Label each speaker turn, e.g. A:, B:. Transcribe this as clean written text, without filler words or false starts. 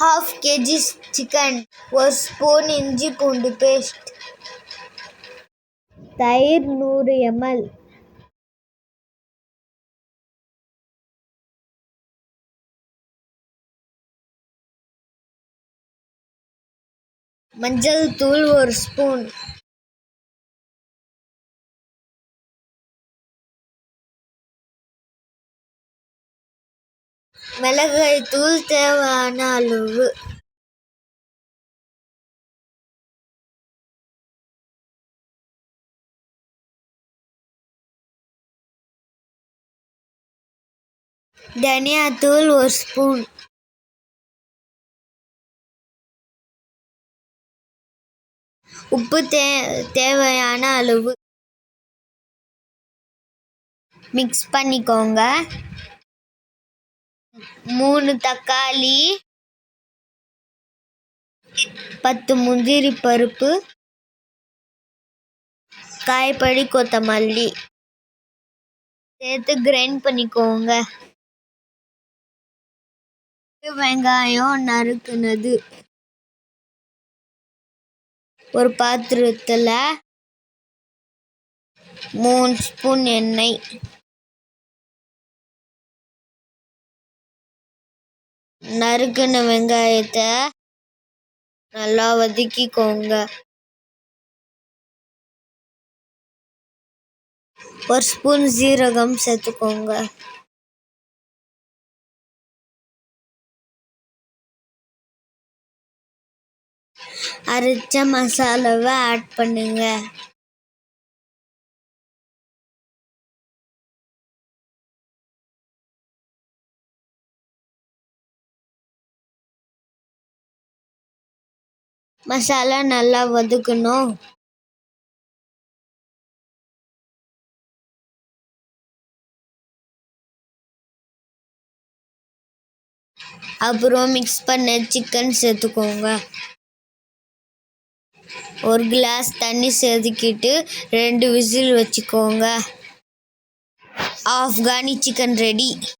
A: half kg chicken, 1 spoon இஞ்சி பூண்டு paste, தயிர் 100 ml, மஞ்சள் தூள் 1 ஸ்பூன், மிளகாய் தூள் தேவையான அளவு, தனியாத்தூள் 1 ஸ்பூன், உப்பு தேவையான அளவு. மிக்ஸ் பண்ணிக்கோங்க. 3 தக்காளி, 10 முந்திரி பருப்பு, காய்படி கொத்தமல்லி சேர்த்து கிரைண்ட் பண்ணிக்கோங்க. வெங்காயம் நறுக்குனது ஒரு பாத்திரத்தில் 3 ஸ்பூன் எண்ணெய், நறுக்குன வெங்காயத்தை நல்லா வதக்கிக்கோங்க. 1 ஸ்பூன் சீரகம் சேர்த்துக்கோங்க. அரைச்ச மசாலாவை ஆட் பண்ணுங்க. மசாலா நல்லா வதக்கணும். அப்புறம் மிக்ஸ் பண்ண சிக்கன் சேர்த்துக்கோங்க. 1 கிளாஸ் தண்ணி சேர்த்துக்கிட்டு 2 விசில் வச்சுக்கோங்க. Afghani chicken ready.